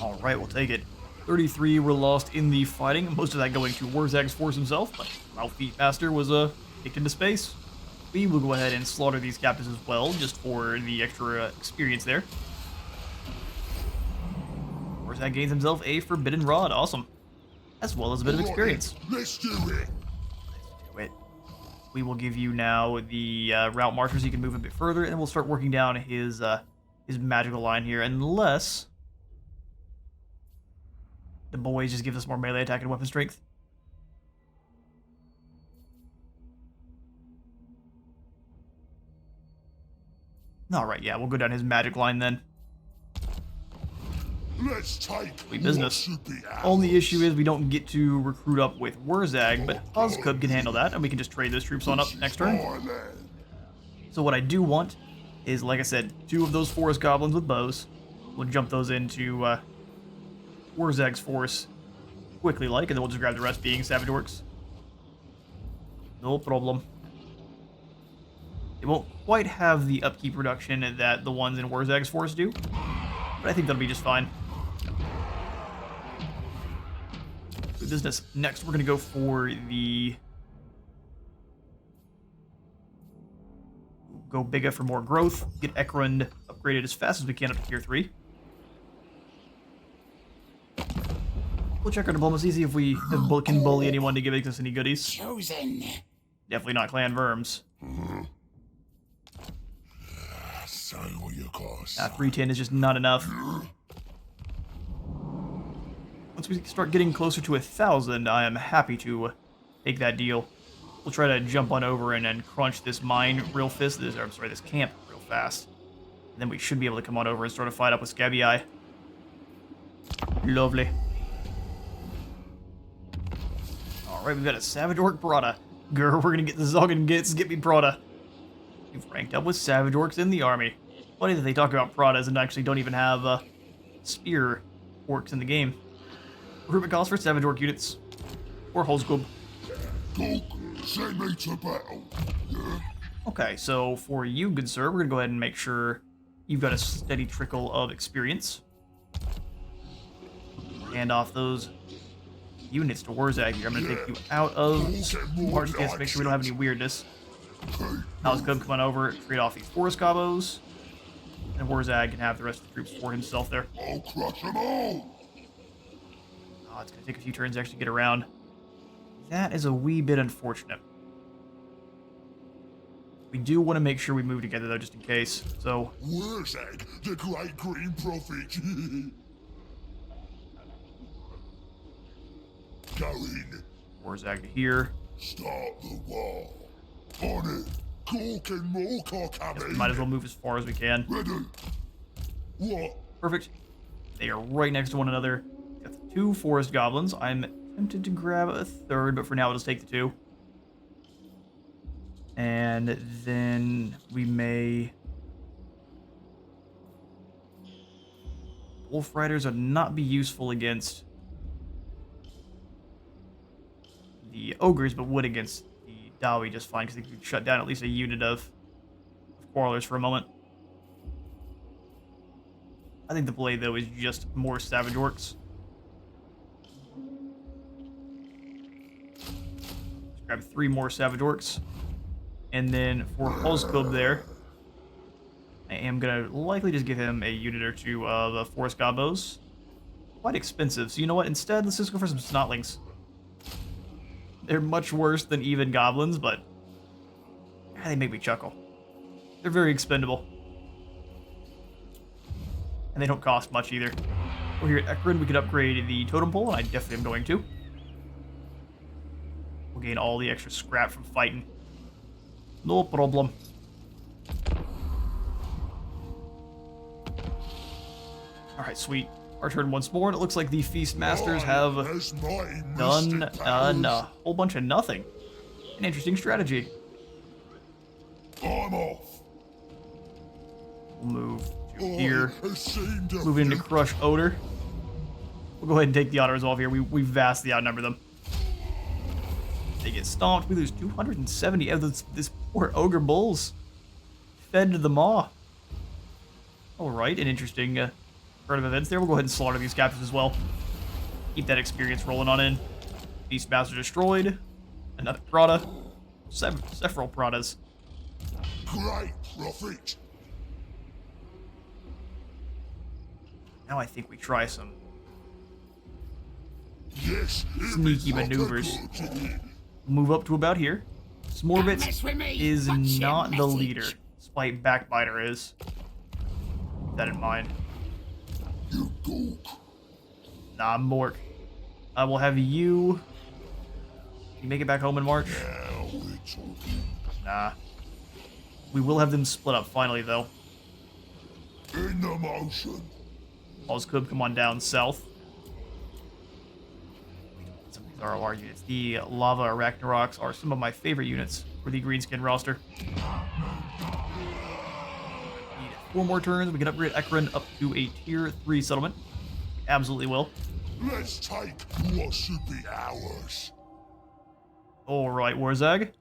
Alright, we'll take it. 33 were lost in the fighting, most of that going to Wurzzag's force himself, but Malfeet Master was kicked into space. We will go ahead and slaughter these captives as well, just for the extra experience there. Wurzzag gains himself a Forbidden Rod, awesome. As well as a bit of experience. Let's do it. Let's do it. We will give you now the route marker so you can move a bit further, and we'll start working down his magical line here, unless the boys just give us more melee attack and weapon strength. Alright, yeah, we'll go down his magic line then. Let's take Sweet business. Only issue is we don't get to recruit up with Wurzzag, but Ozcub can handle that, and we can just trade those troops on up next turn. So what I do want is, like I said, 2 of those forest goblins with bows. We'll jump those into Wurzzag's force quickly, and then we'll just grab the rest being Savage Orcs. No problem. It won't quite have the upkeep reduction that the ones in Wurzzag's force do, but I think that'll be just fine. Good business. Next, we're going to go for the... Go Biga for more growth. Get Ekrund upgraded as fast as we can up to tier 3. We'll check our diplomacy, see if we can bully anyone to give us any goodies. Chosen. Definitely not Clan Verms. Say what you got. 310 is just not enough. Once we start getting closer to 1,000, I am happy to take that deal. We'll try to jump on over and crunch this mine real fast. This camp real fast. And then we should be able to come on over and start a fight up with Scabby Eye. Lovely. Alright, we've got a Savage Orc Prada. Grr, we're gonna get the Zoggin Gits, get me Prada. We've ranked up with Savage Orcs in the army. Funny that they talk about Pradas and actually don't even have Spear Orcs in the game. Recruitment calls for Savage Orc units. Or Holzgub. Send me to battle. Yeah. Okay, so for you, good sir, we're gonna go ahead and make sure you've got a steady trickle of experience. hand off those units to Wurzzag here. I'm going to take you out of March to make sure we don't have any weirdness. Now let's come on over, trade off these forest combos, and Wurzzag can have the rest of the troops for himself there. I'll crush them all. Oh, it's going to take a few turns to actually get around. That is a wee bit unfortunate. We do want to make sure we move together, though, just in case. So, Wurzzag, the great green prophet. Going. Wurzzag to here. Start the war. On it. Cork and Mork are coming. Might as well move as far as we can. Ready. What? Perfect. They are right next to one another. Got the 2 forest goblins. I'm tempted to grab a third, but for now, I'll just take the 2. And then we may... Wolf Riders would not be useful against the ogres, but would against the Dawi just fine, because they could shut down at least a unit of Quarrelers for a moment. I think the blade, though, is just more Savage Orcs. Let's grab 3 more Savage Orcs. And then for Holzkub there, I am going to likely just give him a unit or 2 of Forest Gobbos. Quite expensive, so you know what? Instead, let's just go for some Snotlings. They're much worse than even goblins, but they make me chuckle. They're very expendable. And they don't cost much either. Over here at Ekron, we could upgrade the Totem Pole, and I definitely am going to. We'll gain all the extra scrap from fighting. No problem. Alright, sweet. Our turn once more, and it looks like the Feast Masters have done a whole bunch of nothing. An interesting strategy. I'm off. We'll move to here. Move into Crush Odor. We'll go ahead and take the auto resolve here. We vastly outnumber them. They get stomped. We lose 270 of this poor Ogre Bulls. Fed to the maw. Alright, an interesting turn of events there. We'll go ahead and slaughter these captives as well. Keep that experience rolling on in. Beastmaster destroyed. Another Prada. Several Pradas. Great prophet. Now I think we try some Yes, sneaky maneuvers. Move up to about here. Smorbit is not the leader, despite Backbiter is. Keep that in mind. You go. Nah, Mork. I will have you... Can you make it back home in March? Now we're talking. Nah. We will have them split up finally, though. In the motion. Holzkub, come on down south. Some of these are our units. The Lava Arachnaroks are some of my favorite units for the Greenskin roster. Need 4 more turns. We can upgrade Ekron up to a tier 3 settlement. We absolutely will. Let's take what should be ours. Alright, Wurzzag. I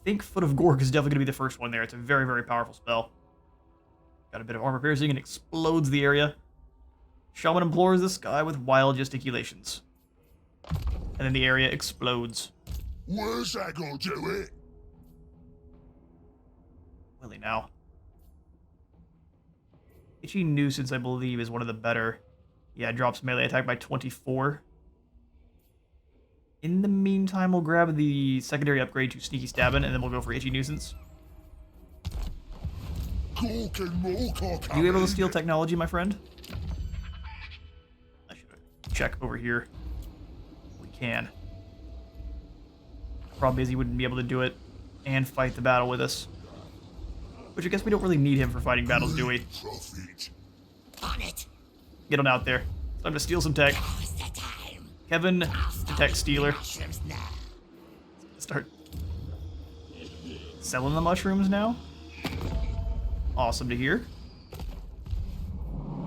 think Foot of Gorg is definitely going to be the first one there. It's a very, very powerful spell. Got a bit of armor piercing and explodes the area. Shaman implores the sky with wild gesticulations. And then the area explodes. Wurzzag will do it. Willie now. Itchy Nuisance, I believe, is one of the better. Yeah, drops melee attack by 24. In the meantime, we'll grab the secondary upgrade to Sneaky Stabbin', and then we'll go for Itchy Nuisance. Cork and Mork are Are coming. you able to steal technology, my friend? I should check over here. We can. Problem is he wouldn't be able to do it and fight the battle with us. Which I guess we don't really need him for fighting battles, do we? Prophet. On it. Get on out there. Time to steal some tech. Now's the time. Kevin, the tech stealer. Mushrooms now. Start selling the mushrooms now. Awesome to hear.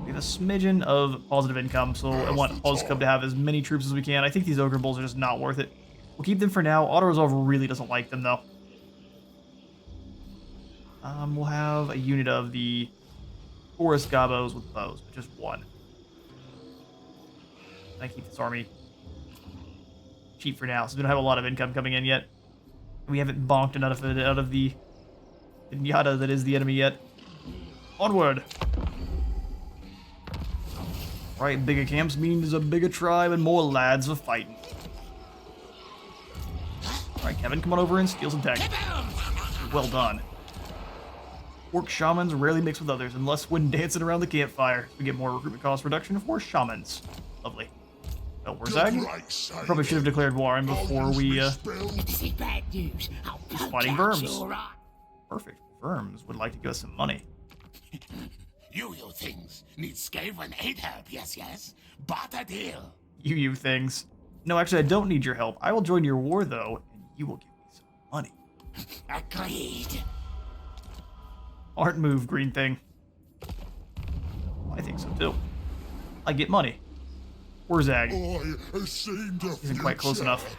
We have a smidgen of positive income, so I want Holzkub to have as many troops as we can. I think these Ogre Bulls are just not worth it. We'll keep them for now. Auto-resolve really doesn't like them, though. We'll have a unit of the Forest Gobbos with bows, but just one. I keep this army cheap for now, so we don't have a lot of income coming in yet. We haven't bonked enough of it out of the pinata that is the enemy yet. Onward! Right, bigger camps means a bigger tribe and more lads for fighting. Alright, Kevin, come on over and steal some tech. Well done. Orc shamans rarely mix with others unless when dancing around the campfire. We get more recruitment cost reduction for shamans. Lovely. Oh, Wurzzag? I probably should have declared war before we Bad news. I'll fighting verms. Perfect. Verms would like to give us some money. You things need Skaven aid help, yes. Barter deal. You things. No, actually, I don't need your help. I will join your war, though, and you will give me some money. Agreed. Aren't move, green thing. I think so, too. I get money. Wurzzag. Isn't quite close enough.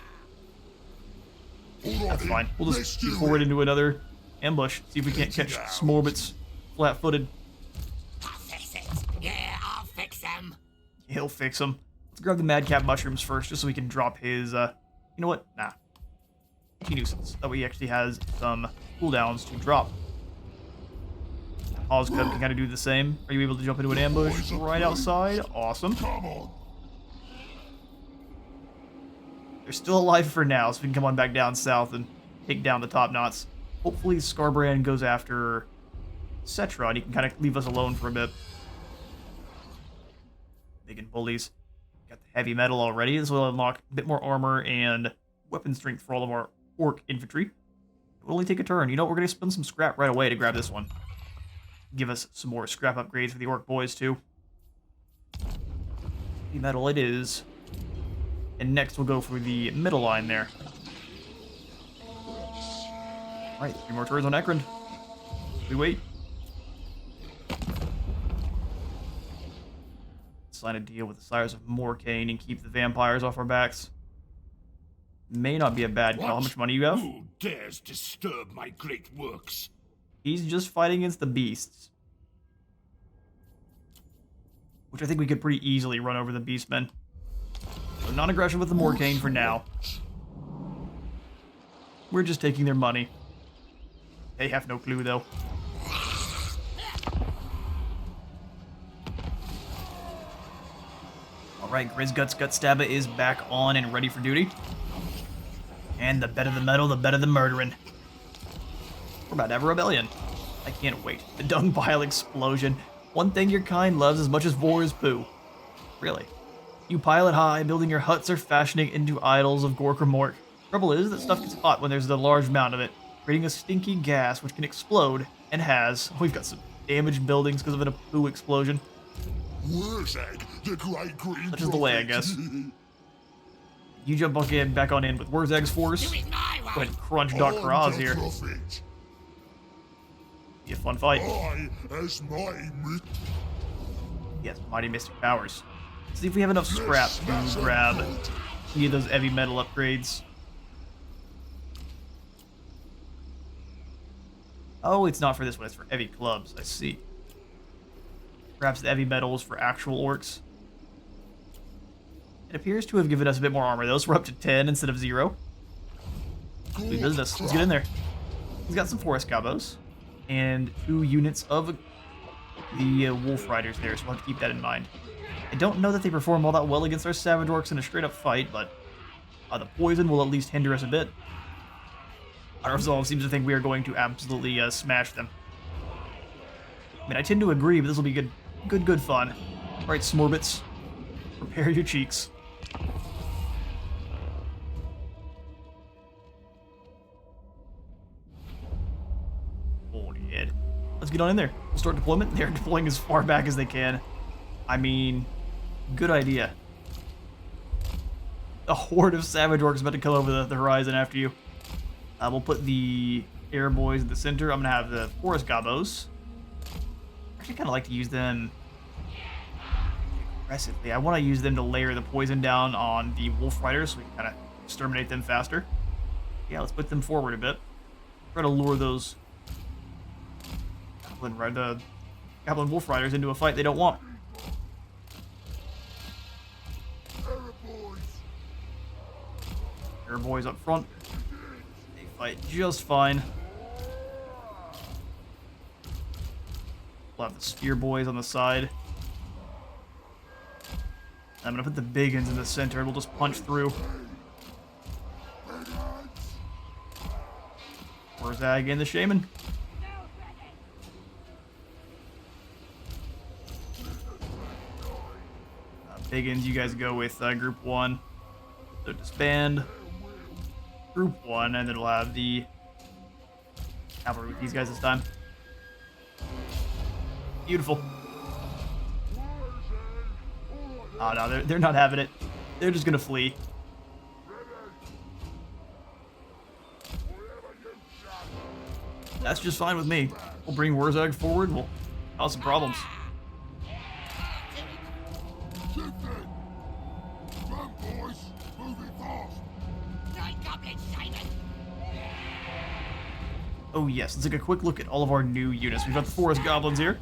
That's fine. We'll just move forward into another ambush. See if we can't catch Smorbits flat-footed. I'll fix it. Yeah, I'll fix them. He'll fix them. Let's grab the madcap mushrooms first, just so we can drop his, you know what? Nah. Nuisance. That way he actually has some cooldowns to drop. Osgood can kind of do the same. Are you able to jump into an ambush right outside? Awesome. They're still alive for now, so we can come on back down south and take down the top knots. Hopefully Scarbrand goes after Cetra, and he can kind of leave us alone for a bit. Big bullies. Got the heavy metal already. This will unlock a bit more armor and weapon strength for all of our orc infantry. It will only take a turn. You know what? We're going to spend some scrap right away to grab this one. Give us some more scrap upgrades for the orc boys, too. Heavy metal it is. And next we'll go for the middle line there. Alright, 3 more turns on Ekrund. We wait. Sign a deal with the Sires of Morcane and keep the vampires off our backs. May not be a bad call. How much money you have? Who dares disturb my great works? He's just fighting against the beasts. Which I think we could pretty easily run over the beastmen. So non-aggression with the Morcane for now. We're just taking their money. They have no clue, though. Alright, Grizzguts Gutstabba is back on and ready for duty. And the better the metal, the better the murdering. We're about to have a rebellion. I can't wait. The dung pile explosion. One thing your kind loves as much as war is poo. Really. You pile it high, building your huts or fashioning into idols of Gork or Mork. Trouble is that stuff gets hot when there's a large amount of it, creating a stinky gas which can explode, and has. We've got some damaged buildings because of a poo explosion. Wurzzag, the great green Such is the way, I guess. You jump back on in with Wurzzag's force. Do it my Go way. ahead and crunch Doc Karaz here. Be a fun fight. Yes, mighty mystic powers. See if we have enough scrap to grab any of those heavy metal upgrades. Oh, it's not for this one, it's for heavy clubs. I see. Perhaps the heavy metal is for actual orcs. It appears to have given us a bit more armor, though, so we're up to 10 instead of 0. Good business. Let's get in there. He's got some forest gobos and 2 units of the wolf riders there, so we'll have to keep that in mind. I don't know that they perform all that well against our savage orcs in a straight-up fight, but the poison will at least hinder us a bit. Our resolve seems to think we are going to absolutely smash them. I mean, I tend to agree, but this will be good fun. All right, Smorbits, prepare your cheeks. Holy head. Let's get on in there. We'll start deployment. They're deploying as far back as they can. I mean, good idea. A horde of savage orcs about to come over the horizon after you. We'll put the air boys in the center. I'm going to have the forest gobos. I actually kind of like to use them aggressively. I want to use them to layer the poison down on the wolf riders so we can kind of exterminate them faster. Yeah, let's put them forward a bit. Try to lure those goblin wolf riders into a fight they don't want. Our boys up front. They fight just fine. We'll have the spear boys on the side. I'm gonna put the big uns in the center and we'll just punch through. Wurzzag and the shaman. Big uns, you guys go with group 1. So disband. Group 1, and then we'll have the cavalry with these guys this time. Beautiful. Oh no, they're not having it. They're just gonna flee. That's just fine with me. We'll bring Wurzzag forward. We'll cause some problems. Oh yes, let's take a quick look at all of our new units. We've got the forest goblins here.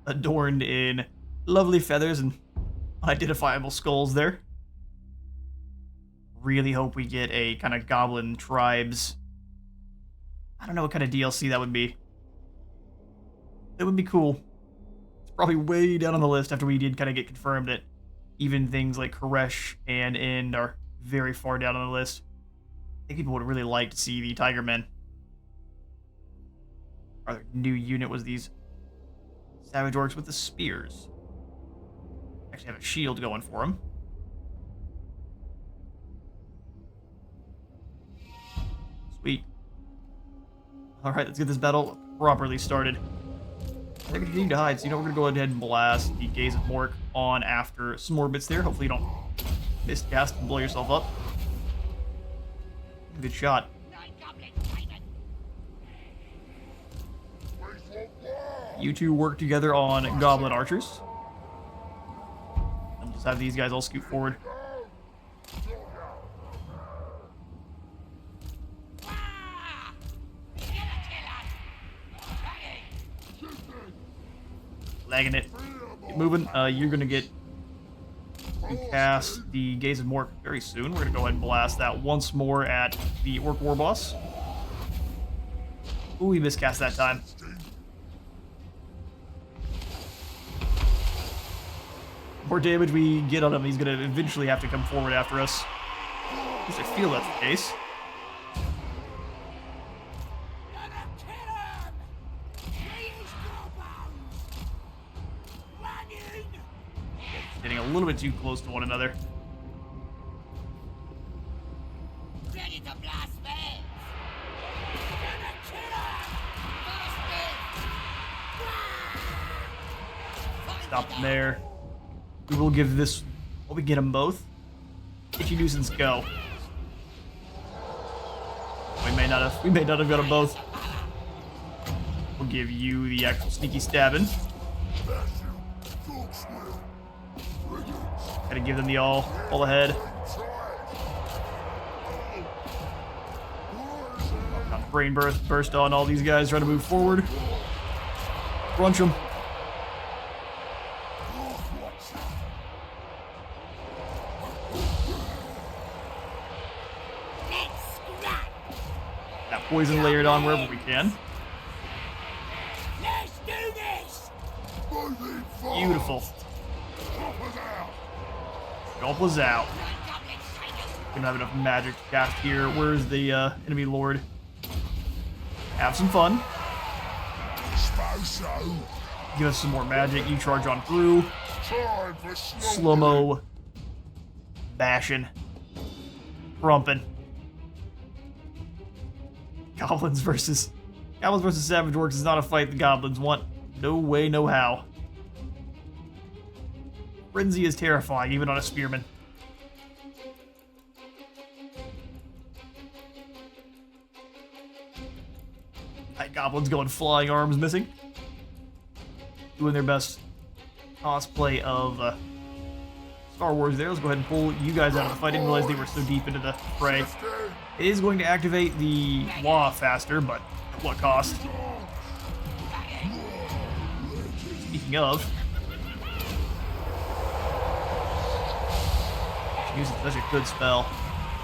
Adorned in lovely feathers and unidentifiable skulls there. Really hope we get a kind of goblin tribes. I don't know what kind of DLC that would be. It would be cool. It's probably way down on the list after we did kind of get confirmed that even things like Koresh and Ind are very far down on the list. I think people would really like to see the Tiger Men. Our new unit was these Savage Orcs with the spears. Actually have a shield going for them. Sweet. Alright, let's get this battle properly started. They're going to continue to hide, so you know we're going to go ahead and blast the Gaze of Mork on after some more bits there. Hopefully you don't miscast and blow yourself up. Good shot. You two work together on Goblin Archers. And we'll just have these guys all scoot forward. Lagging it. Keep moving. You're gonna get to cast the Gaze of Mork very soon. We're gonna go ahead and blast that once more at the Orc War Boss. Ooh, he miscast that time. More damage we get on him, he's gonna eventually have to come forward after us. At least I feel that's the case. Getting a little bit too close to one another. Ready to blast me! Stop them there. We will give this. Well, we get them both. Itchy nuisance, go. We may not have got them both. We'll give you the actual sneaky stabbing. Gotta give them the all ahead. Brain burst on all these guys trying to move forward. Crunch them. That poison layered on wherever we can. Let's do this! Beautiful. Gulp was out. We don't have enough magic to cast here. Where's the enemy lord? Have some fun. Give us some more magic. You charge on through. Slow-mo. Bashing. Rumping. Goblins versus Savage Orcs is not a fight the goblins want. No way, no how. Frenzy is terrifying, even on a spearman. Night goblins going flying, arms missing. Doing their best cosplay of Star Wars there. Let's go ahead and pull you guys out of the fight. I didn't realize they were so deep into the fray. It is going to activate the law faster, but at what cost? Speaking of, Using such a good spell.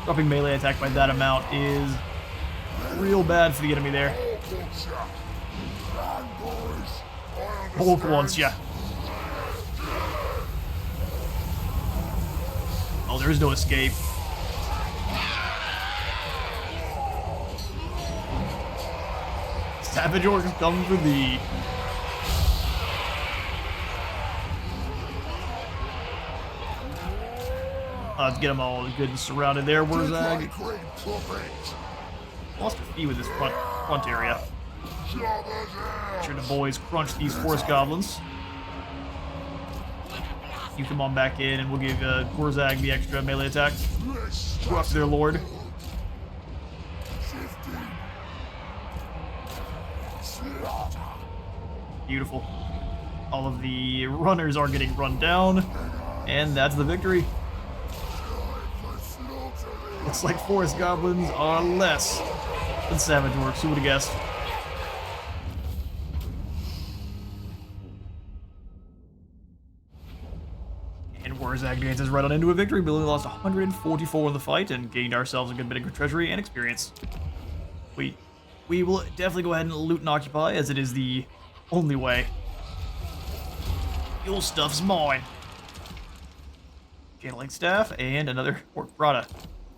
Dropping melee attack by that amount is real bad for the enemy there. Hulk wants ya. Oh, there is no escape. Savage Orcs come for thee. Let's get them all good and surrounded there. Wurzzag lost a few in this front area. Sure, the boys crunch these forest goblins. You come on back in, and we'll give Wurzzag the extra melee attack. Go after their lord. Beautiful. All of the runners are getting run down, and that's the victory. Looks like forest goblins are less than savage orcs. Who would have guessed? And Wurzzag dances right on into a victory. We only lost 144 in the fight and gained ourselves a good bit of treasury and experience. We will definitely go ahead and loot and occupy, as it is the only way. Your stuff's mine. Channeling staff and another orc Brada.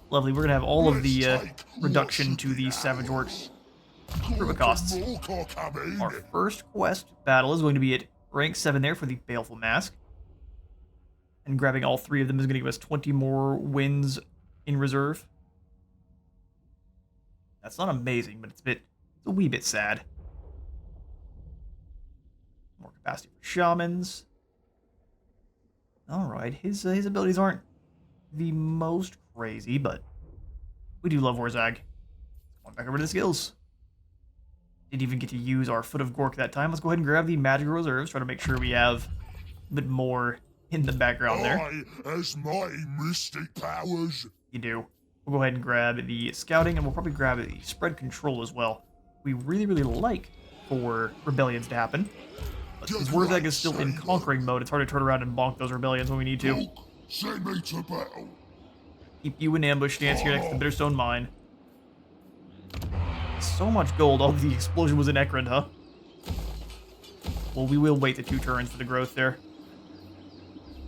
Lovely. We're gonna have all of the reduction to the savage orcs river costs. Our first quest battle is going to be at rank 7 there for the Baleful Mask. And grabbing all 3 of them is going to give us 20 more wins in reserve. That's not amazing, but it's a wee bit sad. More capacity for shamans. Alright, his abilities aren't the most crazy, but we do love Wurzzag. Going back over to the skills. Didn't even get to use our Foot of Gork that time. Let's go ahead and grab the magical reserves, try to make sure we have a bit more in the background there. As my mystic powers. You do. We'll go ahead and grab the scouting, and we'll probably grab the spread control as well. We really like for rebellions to happen. But since Wurzzag is still in conquering mode, it's hard to turn around and bonk those rebellions when we need to. Send me to battle. Keep you in ambush stance here next to the Bitterstone Mine. So much gold. All the explosion was in Ekrund, huh? Well, we will wait the 2 turns for the growth there.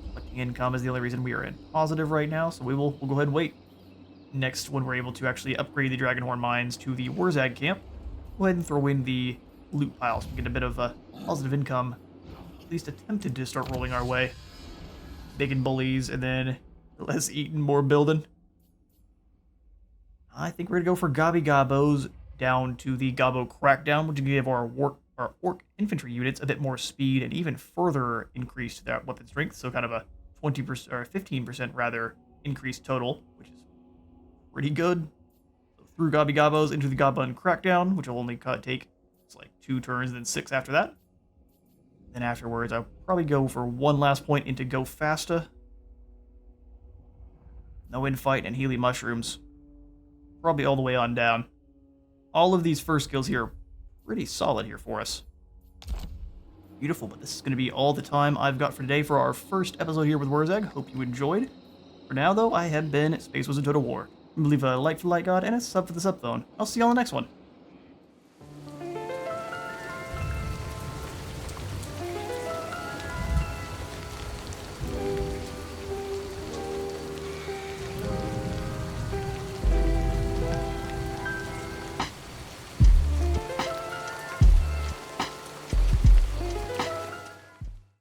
Collecting income is the only reason we are in positive right now, so we'll go ahead and wait. Next, when we're able to actually upgrade the Dragonhorn mines to the Wurzzag camp, go ahead and throw in the loot pile so we get a bit of a positive income. At least attempted to start rolling our way. Bacon bullies, and then less eating, more building. I think we're going to go for Gobby Gobbos down to the Gobbo Crackdown, which will give our orc infantry units a bit more speed and even further increase their weapon strength. So kind of a 20% or 15% rather increased total, which is pretty good. So through Gobby Gobbos into the Goblin Crackdown, which will only take it's like 2 turns, then 6 after that. Then afterwards, I'll probably go for one last point into Go Fasta. No Infight and Healy Mushrooms. Probably all the way on down. All of these first skills here are pretty solid here for us. Beautiful, but this is going to be all the time I've got for today for our first episode here with Wurzzag. Hope you enjoyed. For now, though, I have been Space Was in Total War. Leave a like for the Light God and a sub for the Sub Phone. I'll see you on the next one.